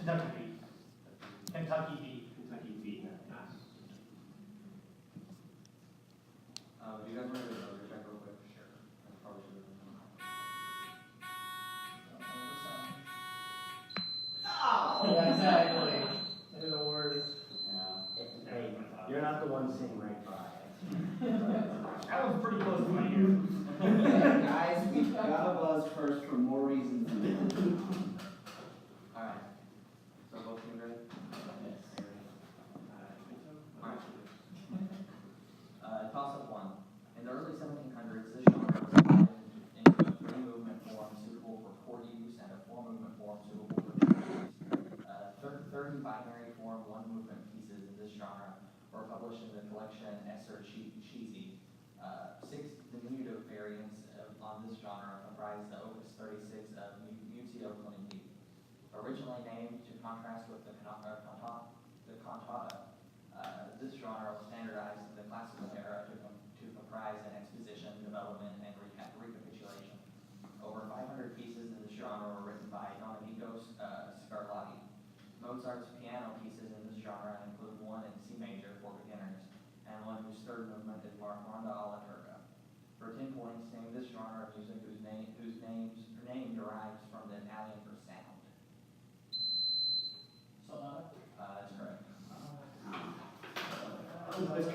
Kentucky beat. Kentucky beat. Kentucky beat. Do you guys want to do a check real quick? Sure. I probably should have. Yeah, exactly. It'll work. Yeah. Hey, you're not the one sitting right by it. That was pretty close to my ear. Guys, we gotta buzz first for more reasons than that. Alright. So both teams ready? Yes. Alright. Toss-up one. In the early 1700s, this genre was divided into a three-movement form suitable for court use and a four-movement form suitable for church use. 30 binary form one-movement pieces in this genre were published in the collection Esser Cheesy. 6 diminutive variants on this genre comprise the Opus 36 of Mutio Clinity. Originally named to contrast with the cantata, this genre was standardized in the classical era to comprise an exposition, development, and recapitulation. Over 500 pieces in this genre were written by Domenico Scarlatti. Mozart's piano pieces in this genre include one in C major for beginners, and one whose third movement is Ronda alla Turca. For 10 points, name this genre of music whose name derives from the Italian for sound. Sonata? That's correct. I was like,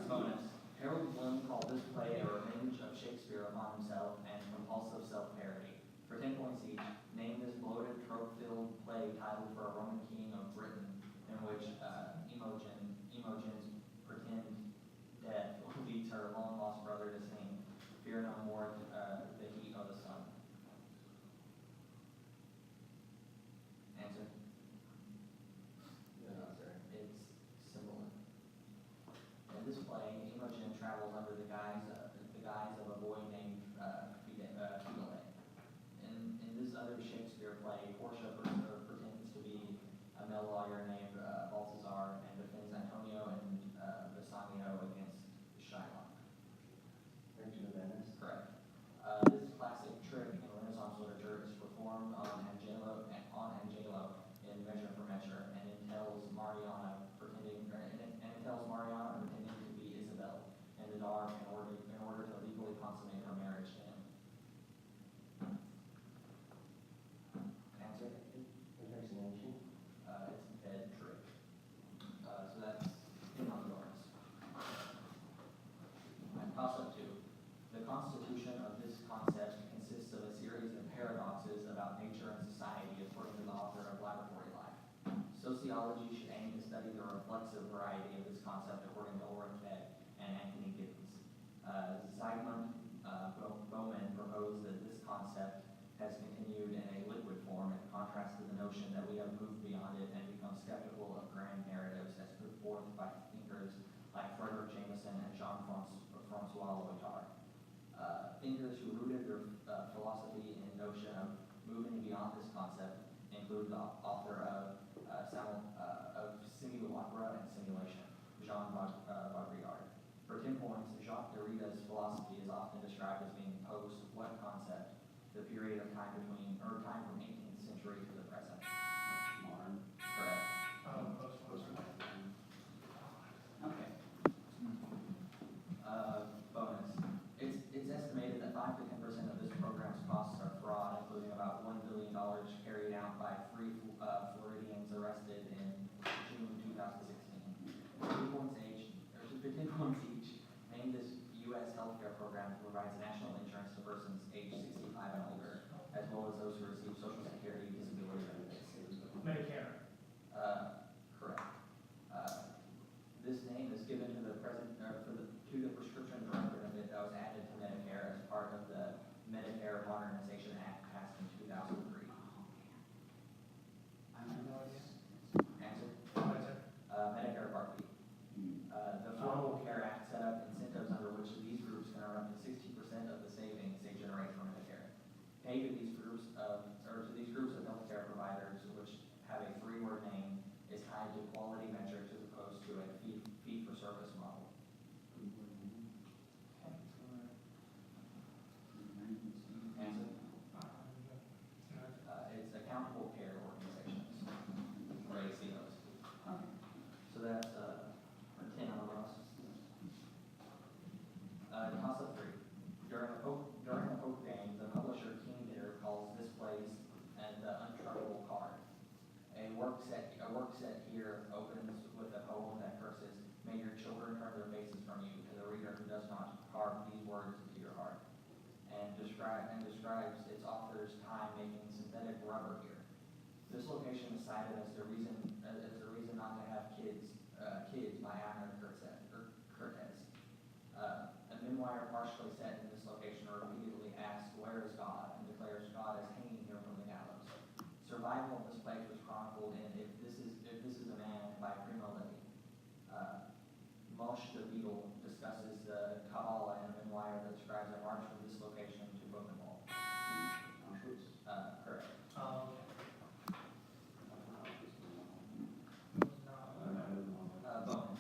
Bonus. Harold Bloom called this play a revenge of Shakespeare upon himself and compulsive self-parody. For 10 points each, name this bloated, trope-filled play titled for a Roman king of Britain, in which Imogen's pretend death leads her long-lost brother to sing, "Fear no more, the heat of the sun." Answer? It's Cymbeline. In this play, Imogen travels under the guise of a boy named Fidele. In this other Shakespeare play, Portia pretends to be a male lawyer named Balthazar and defends Antonio and Bassanio against Shylock. Merchant of Venice. Correct. This classic trick in Renaissance literature is performed on Angelo in Measure for Measure, and entails Mariana pretending to be Isabel in the dark in order to legally consummate her marriage to him. Answer? Impersonation. It's bed trick. So that's in on the bonus. Toss-up 2. The constitution of this concept consists of a series of paradoxes about nature and society according to the author of Laboratory Life. Sociology should aim to study the reflexive variety of this concept according to Ulrich Beck and Anthony Giddens. Zygmunt Bowman proposed that this concept has continued in a liquid form in contrast to the notion that we have moved beyond it and become skeptical of grand narratives as put forth by thinkers like Frederick Jameson and Jean-Francois Lyotard. Thinkers who rooted their philosophy in the notion of moving beyond this concept include the author of Simulacra and Simulation, Jean Baudrillard. For 10 points, Jacques Derrida's philosophy is often described as being post what concept? The period of time from 18th century to the present. Modern. Correct. Okay. Bonus. It's estimated that 5 to 10% of this program's costs are fraud, including about $1 billion carried out by 3 Floridians arrested in June 2016. 3 points each. So that's, 10 on the bus. Toss-up 3. During a poker game, the publisher King Hitter calls this place and the untruckable card. A work set here opens with a poem that curses, "May your children turn their faces from you," to the reader who does not carve these words into your heart, and describes its author's time making synthetic rubber here. This location is cited as the reason not to have kids by Abner Cortez. A memoir partially set in this location repeatedly asks, "Where is God?" and declares God is hanging here from the gallows. Survival in this place was chronicled in "If This Is a Man" by Primo Levi. Moshe the Beatle discusses the Kabbalah in a memoir that describes a march from this location to Buchenwald. Correct. Bonus.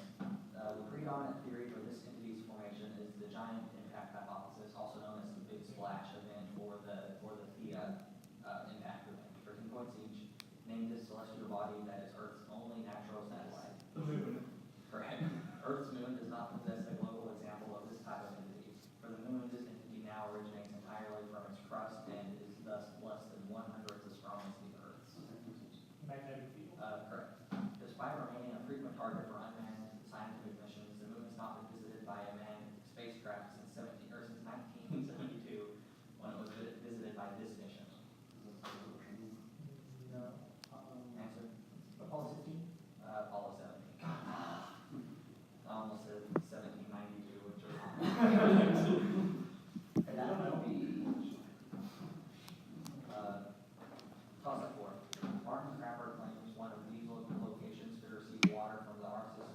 The predominant theory for this entity's formation is the giant impact hypothesis, also known as the Big Splash event or the Theia impact event. For 10 points each, name this celestial body that is Earth's only natural satellite. The moon. Correct. Earth's moon does not possess a global example of this type of entity. For the moon, this entity now originates entirely from its crust and is thus less than 1/100th as strong as the Earth's. Magnetic field. Correct. Despite remaining a frequent target for unmanned scientific missions, the moon has not been visited by a manned spacecraft since 1972, when it was visited by this mission. No. Answer? Apollo 15? Apollo 17. I almost said 1792, which was And that would be, toss-up 4. Martin Crapper claims one of these local locations could receive water from the Arxis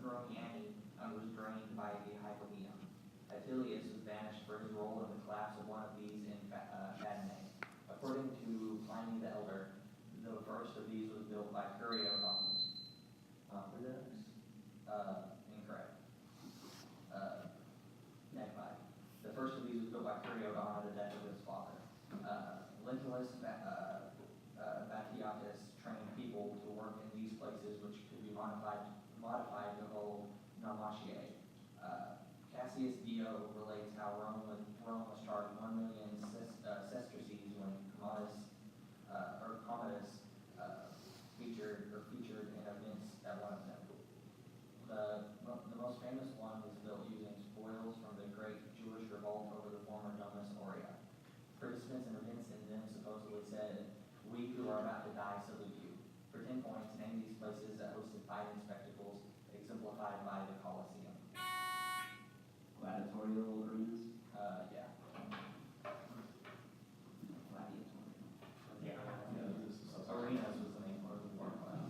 Neroniani and was drained by the Hypogeum. Attilius was banished for his role in the collapse of one of these in Fadene. According to Pliny the Elder, the first of these was built by Curiodomus. Incorrect. Magpie. The first of these was built by Curiodon at the death of his father. Lentulus Batiatus trained people to work in these places, which could be modified to hold Naumachiae. Cassius Dio relates how Rome was charged 1 million sesterces when Commodus featured in events at one of them. The most famous one was built using spoils from the great Jewish revolt over the former Domus Aurea. Participants in events in them supposedly said, "We who are about to die salute you." For 10 points, name these places that hosted fighting spectacles exemplified by the Colosseum. gladiatorial arenas. Yeah. Yeah. Arenas was the name for the war class.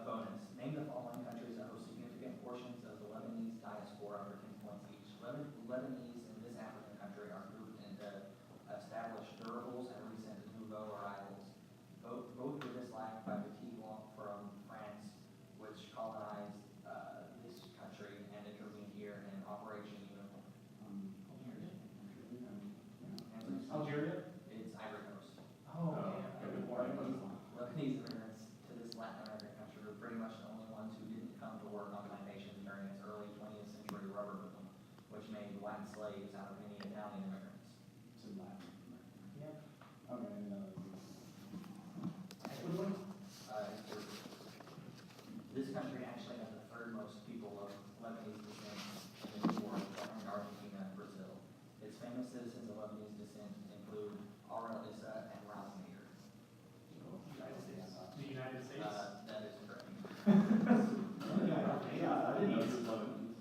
Bonus. Name the following countries that host significant portions of the Lebanese diaspora for 10 points each. Lebanese in this African country are grouped into established durables and recent nouveau arrivals. Both were disliked by Petit Blanc from France, which colonized this country and intervened here in Operation Unicorn. Algeria? It's Ivory Coast. Oh, yeah. Good morning. Lebanese immigrants to this Latin American country were pretty much the only ones who didn't come to work on plantations during its early 20th century rubber boom, which made white slaves out of many Italian immigrants. It's in Latin America. Yeah. Okay, Ecuador? This country actually has the third most people of Lebanese descent in the world, behind Argentina and Brazil. Its famous citizens of Lebanese descent include Ara Issa and Razmir. United States. The United States? That is correct. yeah, I didn't know this was Lebanese.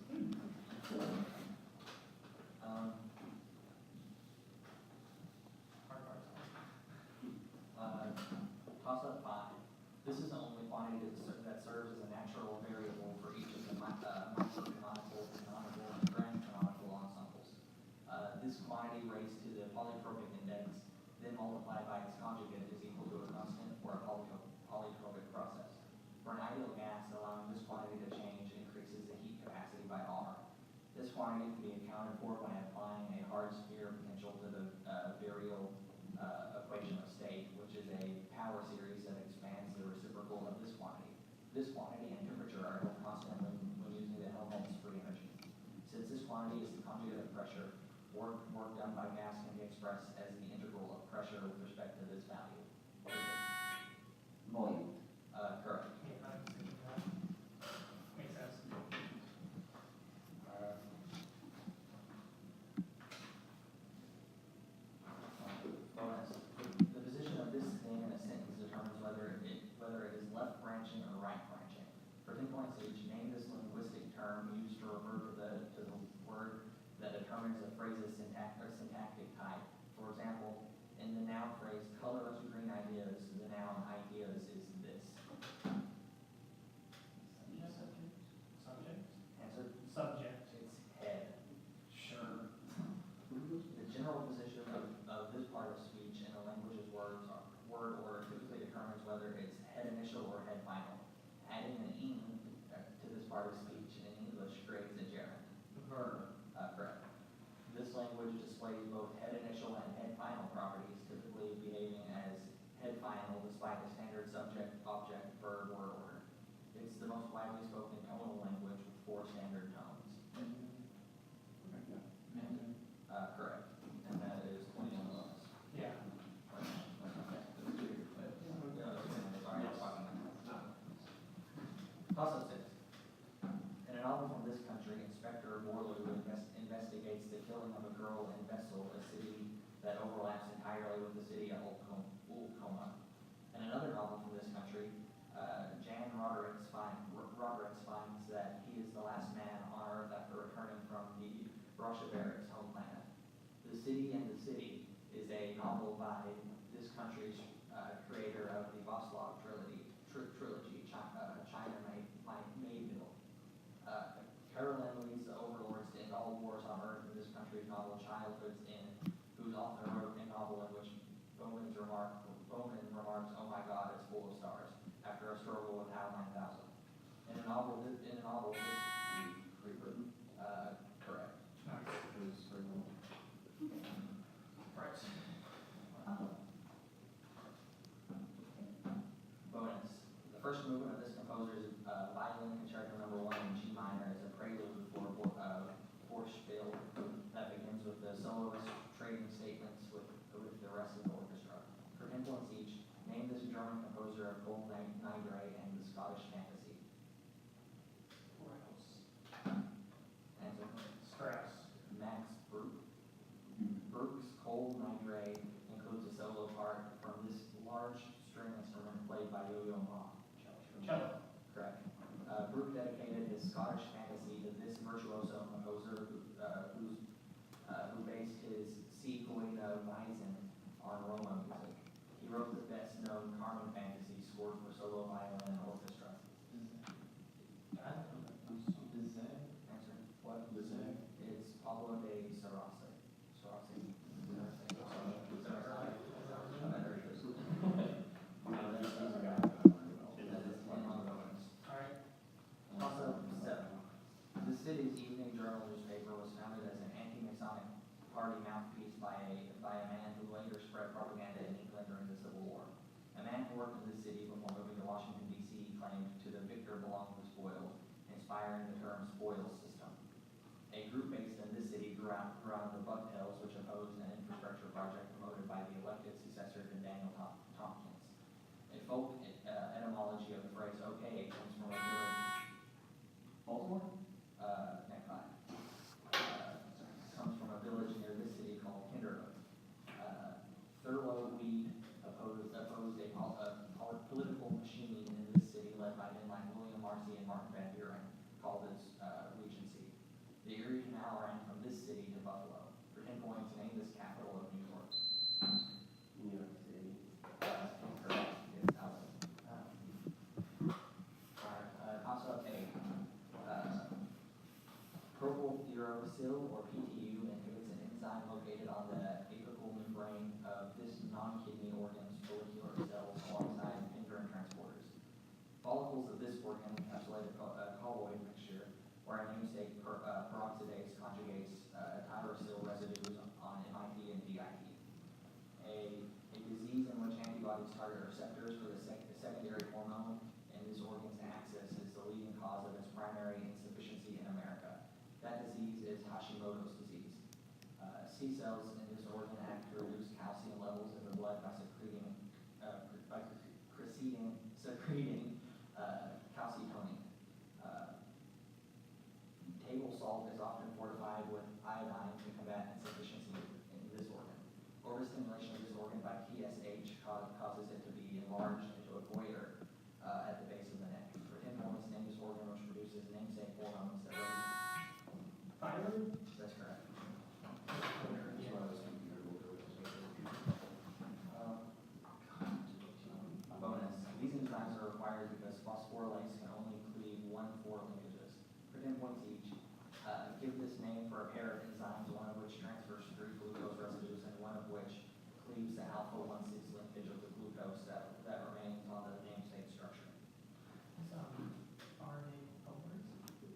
Toss-up 5. This is the only quantity that serves as a natural variable for each of the microcanonical, canonical, and grand canonical ensembles. This quantity raised to the polytropic index, then multiplied by its conjugate, is equal to a constant for a polytropic process. For an ideal gas, allowing this quantity to change increases the heat capacity by R. This quantity can be accounted for by applying a hard sphere potential to the virial equation of state, which is a power quantity is the conjugate of pressure. Work done by gas can be expressed as the integral of pressure with respect to this value. What is it? Volume. Correct. Yeah, I was thinking that. Makes sense. Bonus. The position of this thing in a sentence determines whether it is left branching or right branching. For 10 points each, name this linguistic term used to refer to the word that determines a phrase's syntactic type. For example, in the noun phrase, color us green ideas, the noun ideas is this. Subject? Answer? Subject. It's head. Sure. The general position of this part of speech in a language's word order typically determines whether it's head initial or head final. Adding an "ing" to this part of speech in English creates a gerund. Verb. Correct. This language displays both head initial and head final properties, typically behaving as head final despite the standard subject, object, verb, word order. It's the most widely spoken tonal language with 4 standard tones. Correct. And that is 20 on the bonus. Yeah. Toss-up 6. In a novel from this country, Inspector Morley investigates the killing of a girl in Vessel, a city that overlaps entirely with the city of Ulcoma. In another novel from this country, Jan Roderick finds that he is the last man on Earth after returning from the Broshaberic's home planet. The City and the City is a novel by this country's creator of the Voslov trilogy, China Mayville. Carolyn leads the overlords to end all wars on Earth in this country's novel Childhood's End, whose author wrote a novel in which Bowman remarks, "Oh my God, it's full of stars," after a struggle with HAL 9000. In a novel, Rewritten. correct. Nice. Right. Bonus. The first movement of this composer's violin concerto number 1 in G minor is a prelude for Vorspiel that begins with the soloist trading statements with the rest of the orchestra. For 10 points each, name this German composer of Gold Nigre and the Scottish Fantasy. Answer. Stress. Max Bruch. Bruch's Cold Nigre includes a solo part from this large string instrument played by Yo-Yo Ma. Cello. Correct. Bruch dedicated his Scottish Fantasy to this virtuoso composer who based his C. Poeta Weizen on Roma music. He wrote the best-known Carmen Fantasy scored for solo violin and orchestra. Answer. What? It's Pablo de Sarasa. Alright. Also, 7. The city's evening journal newspaper was founded as an anti-Masonic party mouthpiece by a man who later spread propaganda in England during the Civil War. A man who worked in the city before moving to Washington, D.C. claimed to the victor belong the spoils, inspiring the term spoils system. A group based in this city grew out of the Bucktails, which opposed an infrastructure project promoted by the elected successor to Daniel Tompkins. A folk etymology of the phrase "okay" comes from a village. Baltimore? Next 5. Comes from a village near this city called Kinderhook. Thurlow Weed opposed a political machine in this city led by men like William Marcy and Martin Van Buren, called its Regency. The Erie Canal ran from this city to Buffalo. For 10 points, name this capital of New York. New York City. Correct. It's Allen. Toss-up 8. Propylthiouracil, or PTU, inhibits an enzyme located on the apical membrane of this non-kidney organ's follicular cells alongside fingering transporters. Follicles of this organ encapsulate a colloid mixture where a namesake peroxidase conjugates tyrosine residues on MIT and DIT. A disease in which antibodies target receptors for the secondary hormone in this organ's axis is the leading cause of its primary insufficiency in America. That disease is Hashimoto's C cells in this organ act to reduce calcium levels in the blood by secreting calcitonin. Table salt is often fortified with iodine to combat insufficiency in this organ. Overstimulation of this organ by TSH causes it to be enlarged into a goiter at the base of the neck. For informis, name this organ which produces namesake hormones that Thyroid? That's correct. Bonus. These enzymes are required because phosphorylase can only cleave 1,4 linkages. For 10 points each, give this name for a pair of enzymes, one of which transfers 3 glucose residues and one of which cleaves the alpha-1,6 linkage of the glucose that remains on the namesake structure. RNA polymers?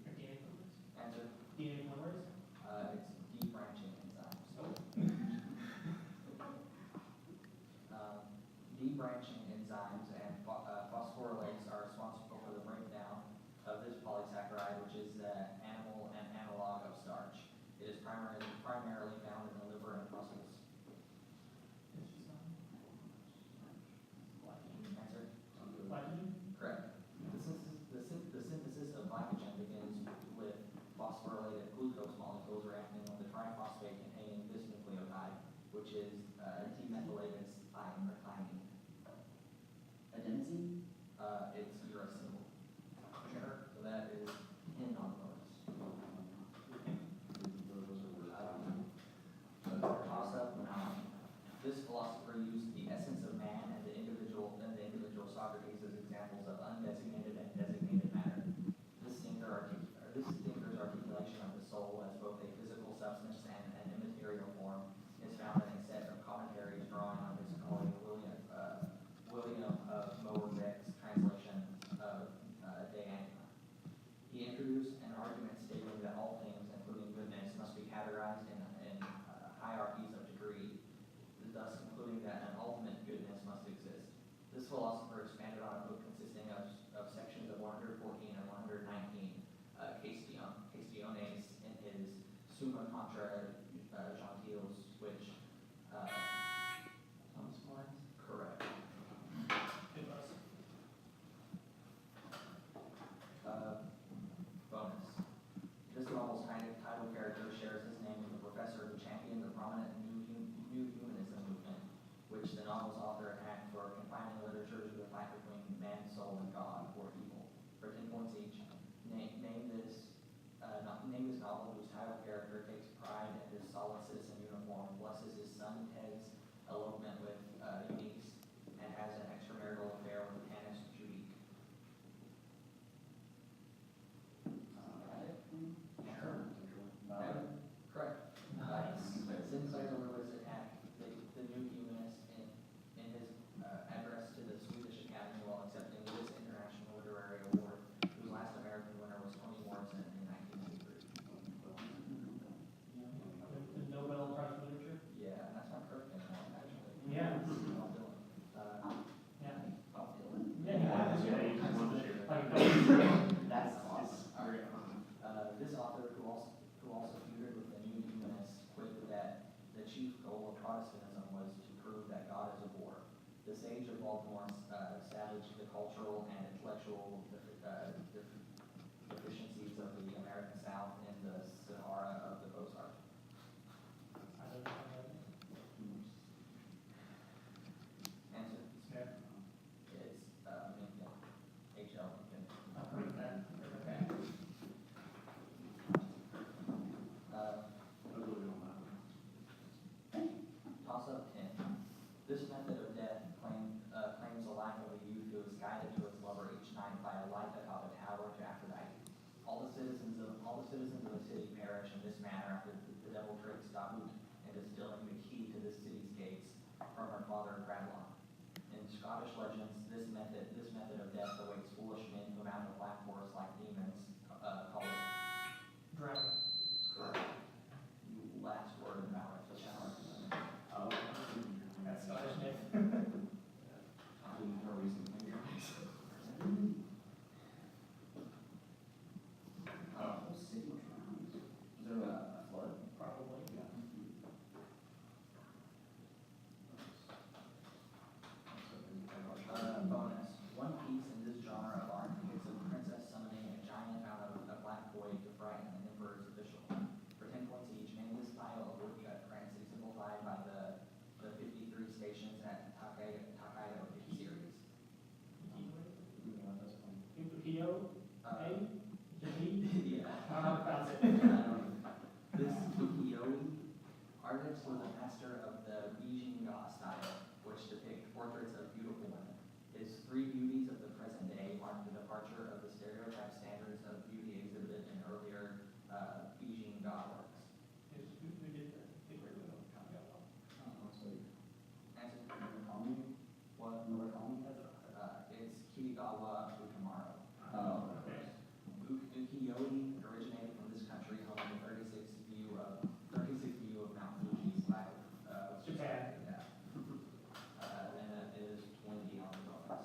Or DNA polymers? Answer? DNA polymers? It's debranching enzymes. Oh. Debranching enzymes and phosphorylase are responsible for the breakdown of this polysaccharide, which is the animal and analog of starch. It is primarily found in the liver and muscles. Answer? Glycogen? Correct. The synthesis of glycogen begins with phosphorylated glucose molecules reacting with the triphosphate containing this nucleotide, which is demethylated thymine. Adenosine? It's uracil. Sure. So that is 10 on the bonus. Toss-up 9. This philosopher used the essence of man and the individual Socrates as examples of undesignated and designated matter. This thinker's articulation of the soul as both a physical substance and an immaterial form is found in a set of commentaries drawing on his colleague William Mowerbeck's translation of De Anima. He introduced an argument stating that all things, including goodness, must be categorized in hierarchies of degree, thus concluding that an ultimate goodness must exist. This philosopher expanded on a book consisting of sections of 114 and 119 Questiones in his Summa contra Gentiles, which Thomas More. correct. Good buzz. Bonus. This novel's title character shares his name with the professor who championed the prominent new humanism movement, which the novel's author attacked for confining literature to the fight between man's soul and God, or evil. For 10 points each, name this novel whose title character takes pride in his solid citizen uniform, blesses his son Ted's elopement with Eunice, and has an extramarital affair with the pianist Judique. Correct. Sinclair Lewis attacked the new humanist in his address to the Swedish Academy while accepting this International Literary Award, whose last American winner was Toni Morrison in 1983. The Nobel Prize for Literature? Yeah, that's not correct anymore, actually. Yeah. Bob Dylan. Yeah. Bob Dylan? Yeah, Yeah, you just wanted to share that. Like, That's awesome. This author, who also feuded with the new humanists, quipped that the chief goal of Protestantism was to prove that God is a bore. The sage of Baltimore savaged the cultural and intellectual deficiencies of the American South in the Sahara of the Ozark. I don't know. Answer? Smith. It's Lincoln. H.L. Lincoln. I've heard of that. Okay. Toss-up 10. This method of death claims the life of a youth who is guided to his lover each night by a light atop a tower to Aphrodite. All the citizens of the city perish in this manner after the devil tricks Dahut into stealing the key to this city's gates from her father Cradlock. In Scottish legends, this method of death awaits foolish men who mount a black horse like demons, called Dragon. last word about it. That's Scottish myth. The whole city drowned. Is there a flood? Probably. portraits of beautiful women. His three beauties of the present day mark the departure of the stereotyped standards of beauty exhibited in earlier Beijing god works. Who did the great one? Answer? Never call me? What? Never call me? It's Kitagawa Futamaro. Oh. Ukiyo-e originated from this country, home to 36 view of Mount Fuji's flag. Japan. Yeah. And that is 20 on the bonus.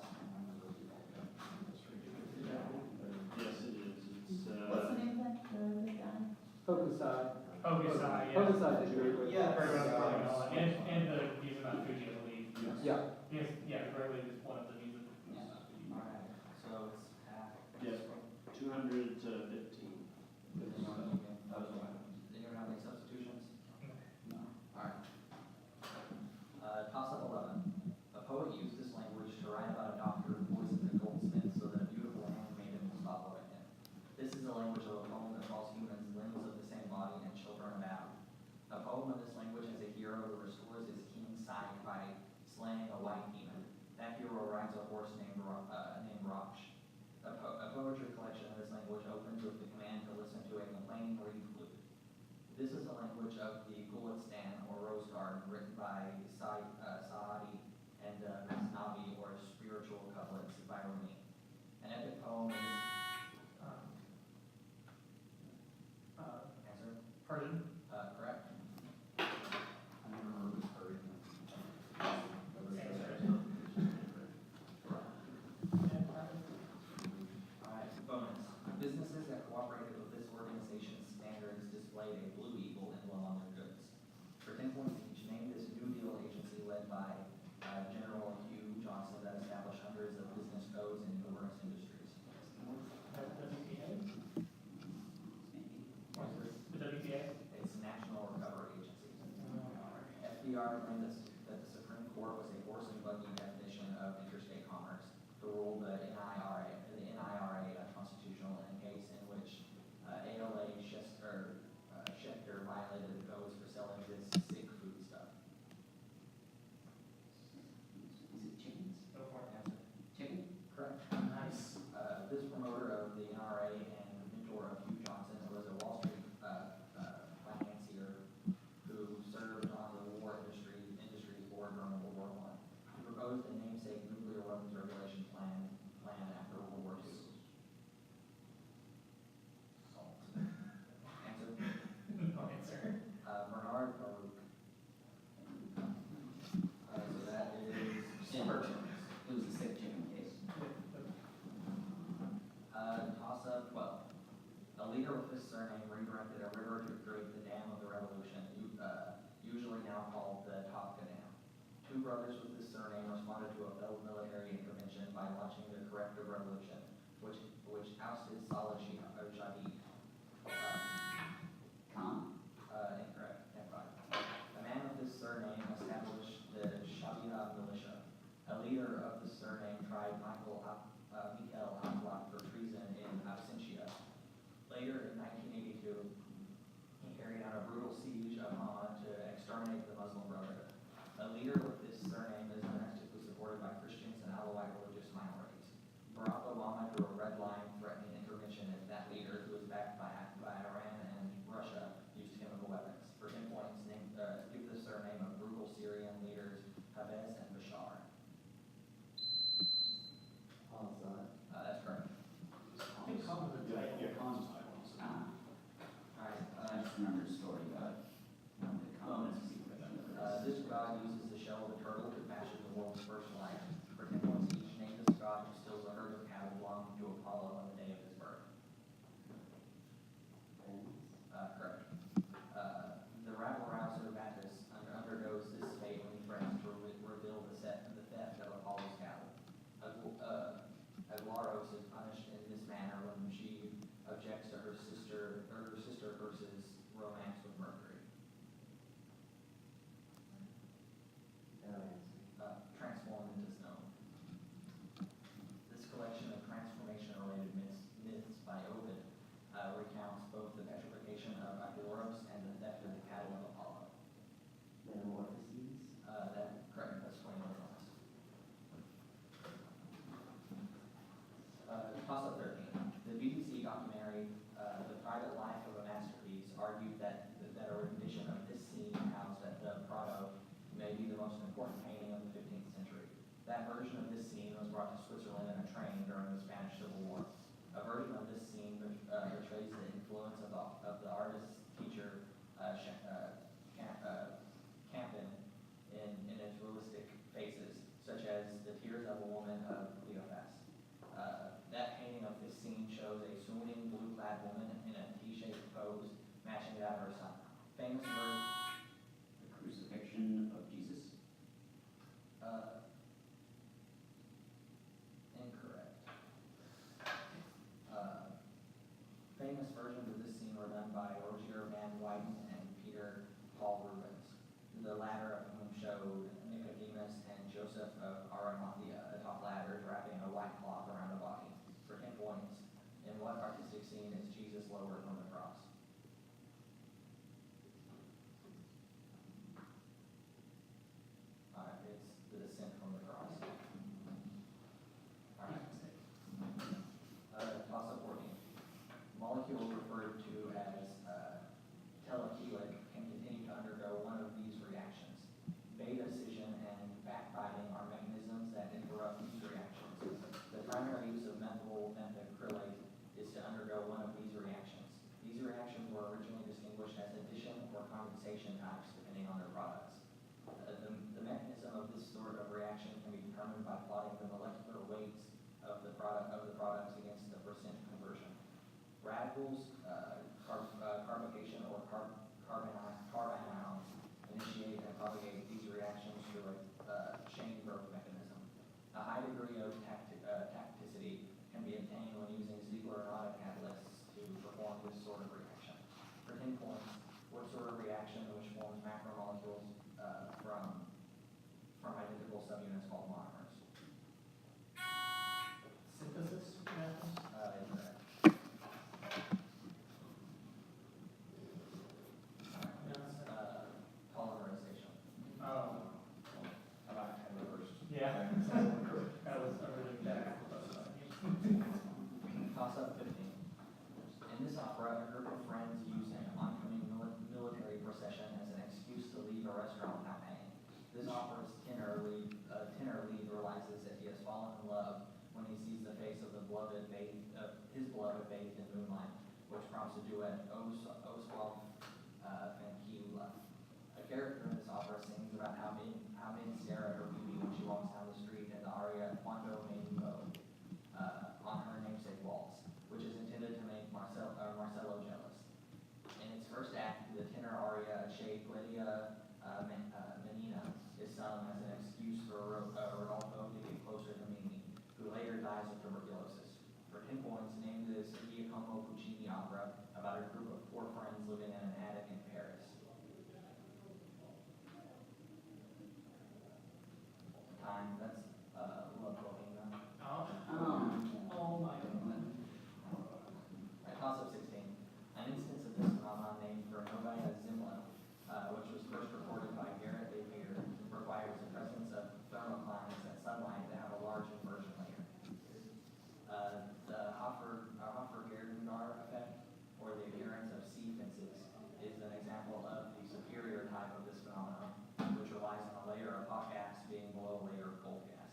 Yes, it is. It's, What's the name of that guy? Hokusai. Hokusai, yeah. Hokusai is a great way. Yeah. Very well played on. And the views about Fuji, I believe. Yeah. Yes, yeah, the great is one of the views of Fuji. Alright, so it's half. yes, 215. Anyone have any substitutions? No. Alright. Toss up 11. A poet used this language to write about a doctor who poisoned a goldsmith so that a beautiful handmaiden will stop loving him. This is the language of a poem that calls humans limbs of the same body and children of Adam. A poem in this language has a hero who restores his king's sight by slaying a white demon. That hero rides a horse named Rosh. A poetry collection in this language opens with the command to listen to a complaining reed flute. This is the language of the Gulistan, or Rose Garden, written by Saadi and Masnavi, or spiritual couplets by Rumi. An epic poem is answer Persian. correct. I never heard of her. Alright, bonus. Businesses that cooperated with this organization's standards displayed a Blue Eagle emblem on their goods. For 10 points each, name this New Deal agency led by General Hugh Johnson that established hundreds of business codes in numerous industries. WPA? The WPA? It's National Recovery Agency. FDR claimed that the Supreme Court was a horse and buggy definition of interstate commerce to rule the NIRA constitutional in a case in which ALA Schechter violated the codes for selling this sick food stuff. Is it chickens? Go for it. Answer. Chicken? Correct. Nice. This promoter of the NRA and mentor of Hugh Johnson was a Wall Street financier who served on the war industry board during World War I. He proposed a namesake nuclear weapons regulation plan after World War II. Answer. No answer. Bernard Baruch. So that is Chicken. It was a sick chicken case. Toss up 12. A leader with this surname redirected a river to create the Dam of the Revolution, usually now called the Topka Dam. Two brothers with this surname responded to a failed military intervention by launching the corrective revolution, which ousted Saleh Shahid. Khan? Incorrect. A man with this surname established the Shabia militia. A leader of this surname tried Mikhail Aflaq for treason in absentia. Later, in 1982, he carried out a brutal siege of Hama to exterminate the Muslim Brotherhood. A leader with this surname is domestically supported by Christians and Alawite religious minorities. Barack Obama drew a red line threatening intervention if that leader, who is backed by Iran and Russia, used chemical weapons. For 10 points, give the surname of brutal Syrian leaders Hafez and Bashar. That's correct. I think Khan was a title. Yeah, Khan's title. Ah, Alright, I just remember a story about one of the Khans. this god uses the shell of That version of this scene was brought to Switzerland in a train during the Spanish Civil War. A version of this scene portrays the influence of the artist teacher Campin in its realistic faces, such as the tears of a woman of Cleopas. That painting of this scene shows a swooning blue-clad woman in a T-shaped pose, matching that of her son. Famous words. The crucifixion of Jesus. Incorrect. Famous versions of this scene were done by Rogier van Weyden and Peter Paul Rubens, the latter of whom showed Nicodemus and Joseph of Arimathea atop ladders wrapping a white cloth around a body. For 10 points, in what artistic scene is Jesus lowered from the cross? It's the descent from the cross. All right. Toss up 14. Molecule referred to as telephylic can continue to undergo one of these reactions. Beta scission and backbiting are mechanisms that interrupt these reactions. The primary use of methyl methacrylate is to undergo one of these reactions. These reactions were originally distinguished as addition or condensation types depending on their products. The mechanism of this sort of reaction can be determined by plotting the molecular weights of the products against the percent conversion. Radicals, carbocation or carbanions initiate and propagate these reactions through a chain growth mechanism. A high degree of tacticity can be obtained when using Ziegler and Otto catalysts to perform this sort of reaction. For 10 points, what sort of reaction which forms macromolecules from identical subunits called monomers? Synthesis, Incorrect. Polymerization. oh, How about I reversed? yeah, that was a really bad. Toss up 15. In this opera, a group of friends use an oncoming military procession as an excuse to leave a restaurant without paying. This opera's tenor lead realizes that he has fallen in love when he sees the face of his beloved bathed in moonlight, which prompts a duet, Oswald van Kiela. A character in this opera sings about how men stare at her beauty when she walks down the street in the aria Quando me muovo on her namesake waltz, which is intended to make Marcello jealous. In its first act, the tenor aria Che Quedia Menina is sung as an excuse for Rodolfo to get closer to Mimi, who later dies of tuberculosis. For 10 points, name this Giacomo Puccini opera about a group of poor friends living in an attic in Paris. Time, that's Love Bohemia. Oh, Oh my god. Right, toss up 16. An instance of this phenomenon named for Novaya Zemlya, which was first reported by Garrett Beer, requires the presence of thermoclines and sunlight to have a large inversion layer. The Hoffer-Gerdner effect, or the appearance of sea fences, is an example of the superior type of this phenomenon, which relies on a layer of hot gas being below a layer of cold gas.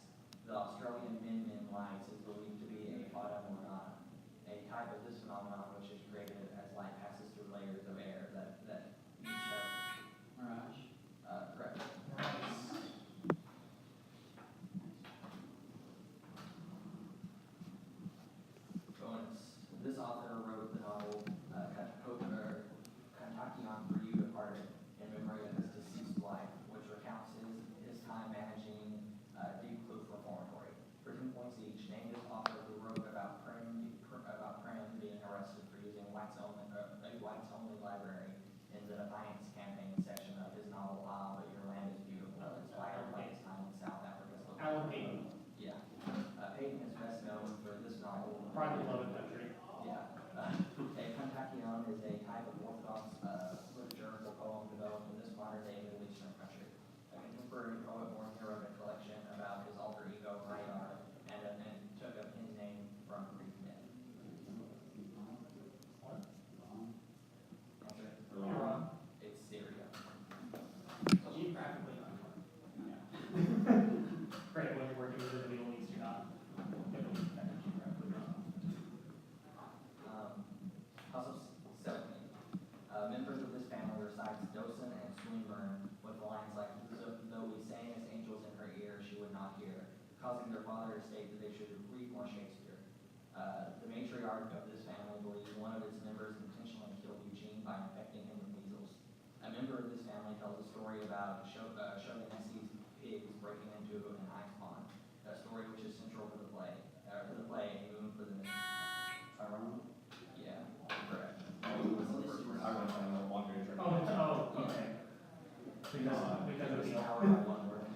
The Australian Min lights is believed to be a fata morgana, a type of this phenomenon which is created as light passes through layers of air that each have Mirage. correct. Bonus. This author wrote the novel Kontakion for You Departed in memory of his deceased wife, which recounts his time managing Deep Kloof Reformatory. For 10 points each, name this author who wrote about Prem being arrested for using a whites-only library in the Defiance campaign section of his novel Ah, But Your Land is Beautiful, inspired by his time in South Africa's Alan Payton, Yeah. Peyton is best known for this novel. Private Loving Country. Yeah. A Kontakion is a type of Orthodox liturgical poem developed in this modern-day Middle Eastern country. A contemporary poet born here wrote a collection about his alter ego, Haidar, and took a pen name from Greek myth. What? Answer it. Iran. It's Syria. Geographically. Great, when you're working would not hear, causing their father to state that they should read more Shakespeare. The matriarch of this family believes one of its members intentionally killed Eugene by infecting him with measles. A member of this family tells a story about Chauvinesse's pigs breaking into an ice pond, a story which is central to the play, A Moon for the Misty. Tyrone? Yeah, correct. I went on a longer journey. Okay. Because of Because the power by one word.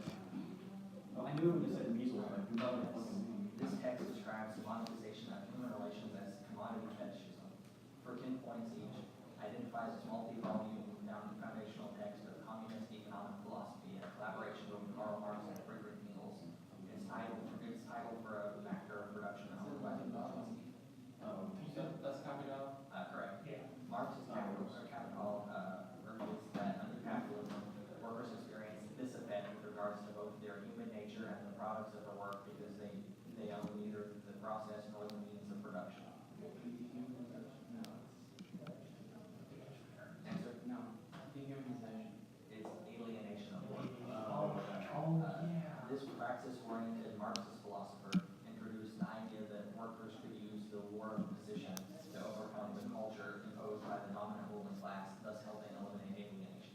Oh, I knew when you said measles, like, who got the fucking name? This text describes the monetization of human relations as commodity fetishism. For 10 points each, identifies this multi-volume foundational text of communist economic philosophy and collaboration between Karl Marx and Friedrich Engels. It's titled for a factor of production and efficiency. Oh, You said that's copied out? Correct. Yeah. Marx's capital urges that under capitalism, workers experience this effect with regards to both their human nature and the products of their work because they own neither the process nor the means of production. Answer? No. Dehumanization. It's alienation of work. Yeah. This praxis-oriented Marxist philosopher introduced the idea that workers could use the war of position to overcome the culture imposed by the dominant ruling class, thus helping eliminate alienation.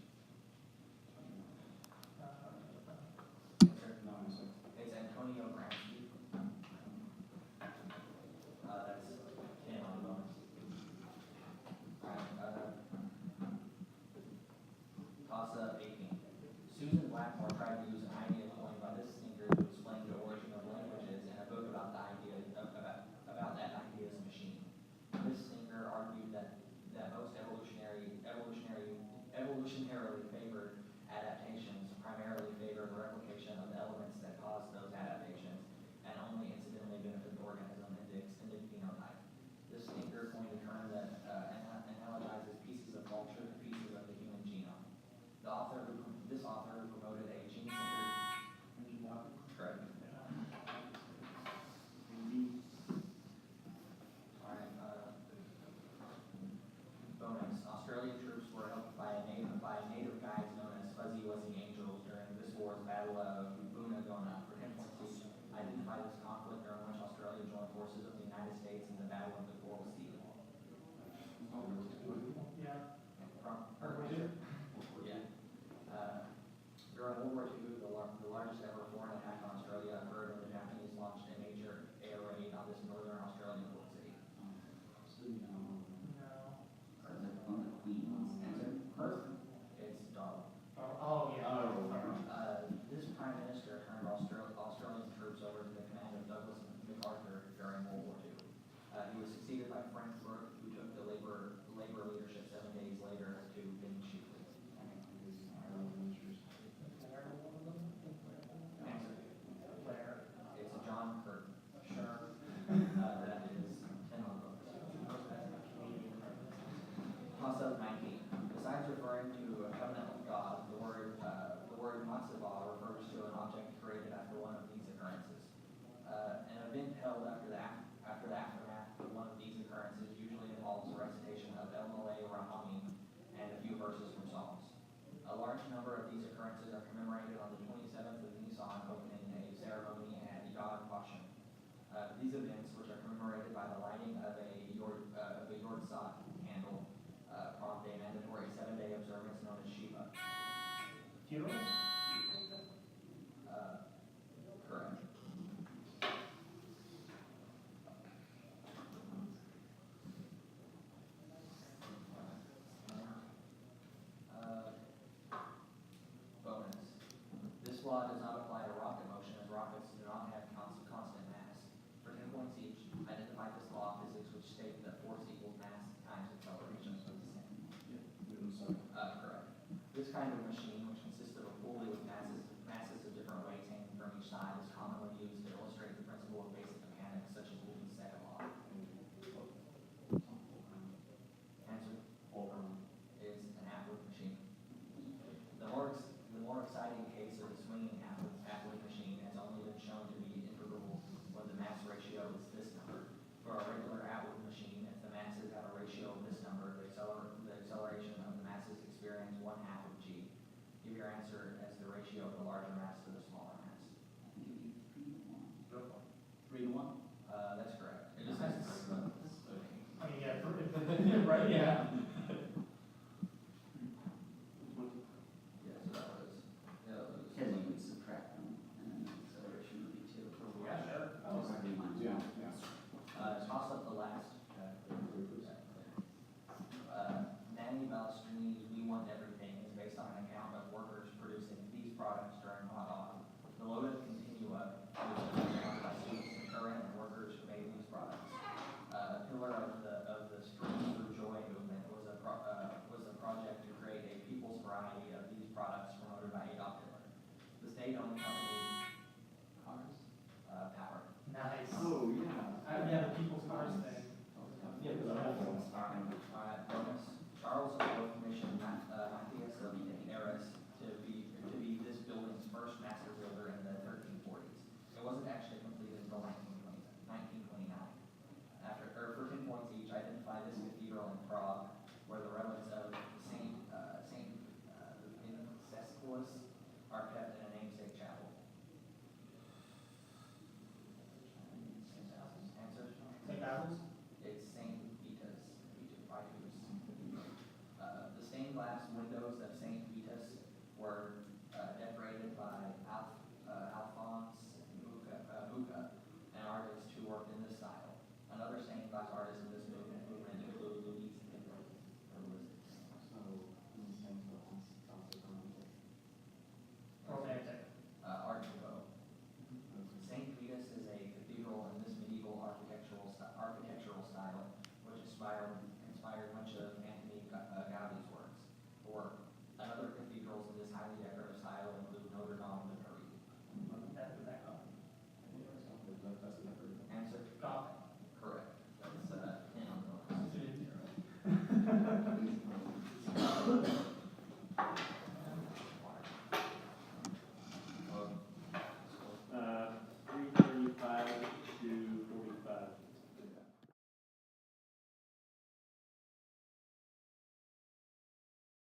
Answer? no, I'm sorry. It's Antonio Gramsci. That's 10 on the bonus. Alright, toss up 18. Susan Blackmore tried to use an idea coined by this thinker to explain the origin of languages in a book about the idea about that idea's machine. This thinker argued that most evolutionarily favored adaptations primarily favor the replication of the elements that cause those adaptations, and only incidentally benefit the organism in the extended phenotype. This thinker coined a term that analogizes pieces of culture to pieces of the human genome. This author who promoted a gene-centered. Correct. Alright, bonus. Australian troops were helped by native guides known as Fuzzy Wuzzy Angels during this war's Battle of Bunagona. For 10 points each, identify this conflict during which Australia joined forces with the United States in the Battle of the Coral Sea. Yeah. Yeah. During World War II, the largest ever foreign attack on Australia occurred when the Japanese launched a major air raid on this northern Australian port city. No. Is it on the Queens? Answer? Perth? It's Darwin. Oh, yeah. This prime minister turned Australian troops over to the command of Douglas MacArthur during World War II. He was succeeded by Frank Brooke, who took the Labour leadership 7 days later to Ben Shipley. Answer. Where? It's John Curtin. Sure. That is 10 on the bonus. Toss up 19. Besides referring to a covenant with God, the word matzah refers to an object created after one of these occurrences. An event held after the aftermath of one of these occurrences usually involves a recitation of El Malay Rahamim and a few verses from Psalms. A large number of these occurrences are commemorated on the 27th of Nisan, opening a ceremony at Yad Vashem. These events, which are commemorated by the lighting of a Yortzat candle, prompt a mandatory 7-day observance known as Shiva. Funeral? Correct. Bonus. This law does not apply to rocket motion, as rockets do not have constant mass. For 10 points each, identify this law of physics which states that force equals mass times acceleration. Correct. This kind of machine, which consists of a pulley with masses of different weights hanging from each side, is commonly used to illustrate the principle of basic mechanics, such as Newton's second law. Answer? It's an Atwood machine. The more exciting case of the swinging Atwood machine has only been shown to be integrable when the mass ratio is this number. For a regular Atwood machine, if the masses have a ratio of this number, the acceleration of the masses experience 1/2 of g. 3 to 1? That's correct. It just has to. I mean, yeah, right, yeah.